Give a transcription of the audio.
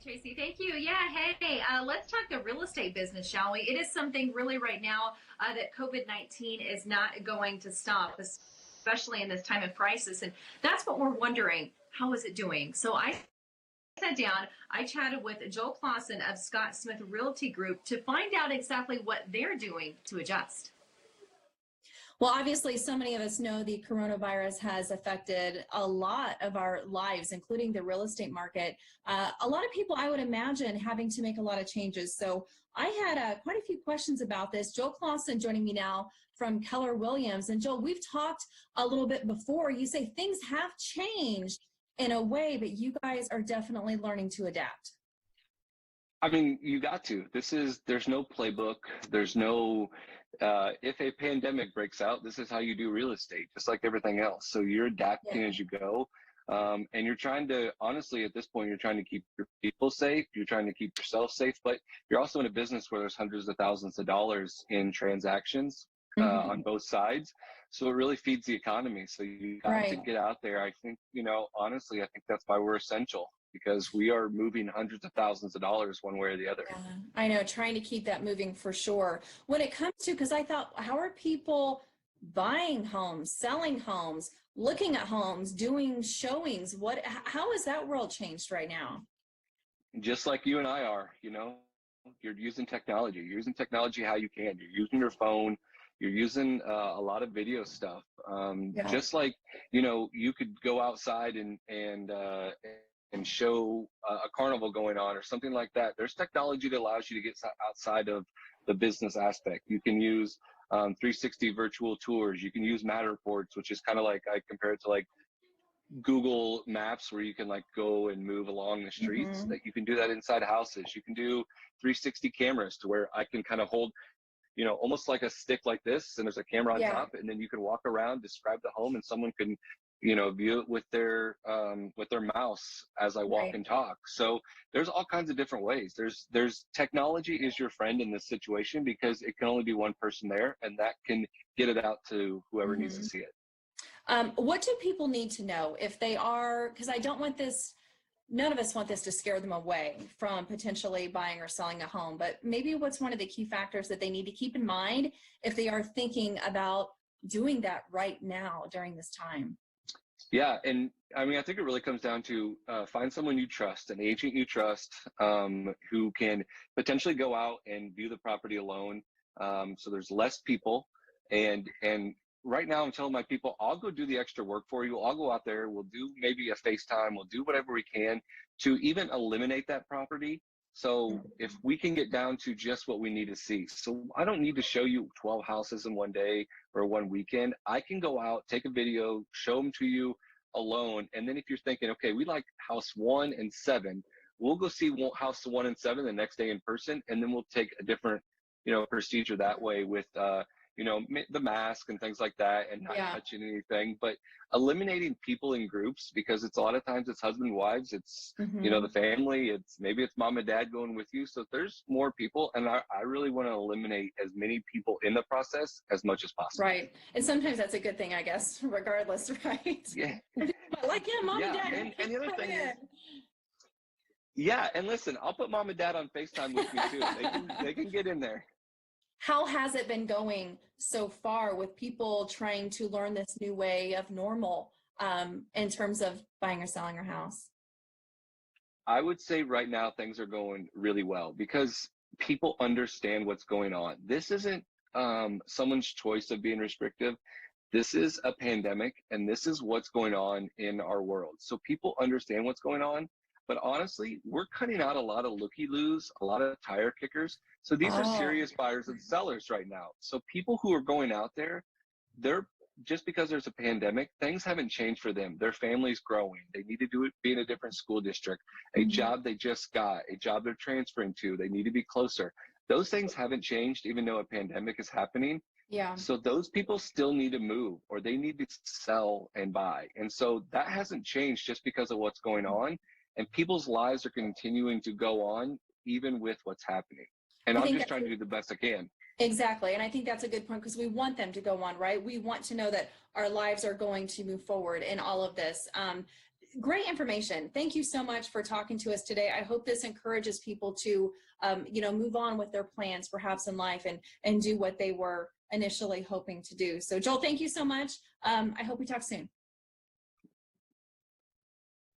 Tracy. Thank you. Yeah. Hey, let's talk the real estate business, shall we? It is something really right now that COVID-19 is not going to stop, especially in this time of crisis. And that's what we're wondering. How is it doing? So I sat down, I chatted with Joel Clausen of Scott Smith Realty Group to find out exactly what they're doing to adjust. Well, obviously, so many of us know the coronavirus has affected a lot of our lives, including the real estate market. A lot of people, I would imagine, having to make a lot of changes. So I had quite a few questions about this. Joel Clausen joining me now from Keller Williams. And Joel, we've talked a little bit before. You say things have changed in a way, but you guys are definitely learning to adapt. I mean, you got to. There's no playbook. There's no, if a pandemic breaks out, this is how you do real estate, just like everything else. So you're adapting as you go. And you're trying to, honestly, at this point, you're trying to keep your people safe. You're trying to keep yourself safe, but you're also in a business where there's hundreds of thousands of dollars in transactions on both sides. So it really feeds the economy. So you got to get out there. I think, honestly, I think that's why we're essential, because we are moving hundreds of thousands of dollars one way or the other. Yeah, I know, trying to keep that moving for sure. When it comes to, because I thought, how are people buying homes, selling homes, looking at homes, doing showings? How has that world changed right now? Just like you and I are, you're using technology. You're using technology how you can. You're using your phone. You're using a lot of video stuff. Just like, you could go outside and show a carnival going on or something like that. There's technology that allows you to get outside of the business aspect. You can use 360 virtual tours. You can use Matterports, which is kind of like, I compare it to like Google Maps, where you can like go and move along the streets. That you can do that inside houses. You can do 360 cameras to where I can kind of hold, almost like a stick like this, and there's a camera on top, and then you can walk around, describe the home, and someone can view it with their mouse as I walk and talk. So there's all kinds of different ways. There's technology is your friend in this situation, because it can only be one person there, and that can get it out to whoever needs to see it. What do people need to know if they are, because I don't want this, none of us want this to scare them away from potentially buying or selling a home, but maybe what's one of the key factors that they need to keep in mind if they are thinking about doing that right now during this time? Yeah, and I mean, I think it really comes down to find someone you trust, an agent you trust, who can potentially go out and view the property alone. So there's less people, and right now I'm telling my people, I'll go do the extra work for you. I'll go out there. We'll do maybe a FaceTime. We'll do whatever we can to even eliminate that property. So if we can get down to just what we need to see. So I don't need to show you 12 houses in one day or one weekend. I can go out, take a video, show them to you alone. And then if you're thinking, okay, we like house 1 and 7, we'll go see house 1 and 7 the next day in person. And then we'll take a different, procedure that way with, the mask and things like that, and not touching anything, but eliminating people in groups, because it's a lot of times it's husband and wives, it's the family, maybe it's mom and dad going with you. So if there's more people, and I really want to eliminate as many people in the process as much as possible. Right. And sometimes that's a good thing, I guess, regardless, right? Yeah. Like, mom and dad. And the other thing is, and listen, I'll put mom and dad on FaceTime with me too. They can get in there. How has it been going so far with people trying to learn this new way of normal in terms of buying or selling your house? I would say right now things are going really well, because people understand what's going on. This isn't someone's choice of being restrictive. This is a pandemic, and this is what's going on in our world. So people understand what's going on. But honestly, we're cutting out a lot of looky-loos, a lot of tire kickers. So these are serious buyers and sellers right now. So people who are going out there, they're just because there's a pandemic, things haven't changed for them. Their family's growing. They need to be in a different school district, a job they just got, a job they're transferring to. They need to be closer. Those things haven't changed, even though a pandemic is happening. Yeah. So those people still need to move, or they need to sell and buy. And so that hasn't changed just because of what's going on. And people's lives are continuing to go on even with what's happening. And I'm just trying to do the best I can. Exactly. And I think that's a good point, because we want them to go on, right? We want to know that our lives are going to move forward in all of this. great information. Thank you so much for talking to us today. I hope this encourages people to, move on with their plans perhaps in life and do what they were initially hoping to do. So Joel, thank you so much. I hope we talk soon.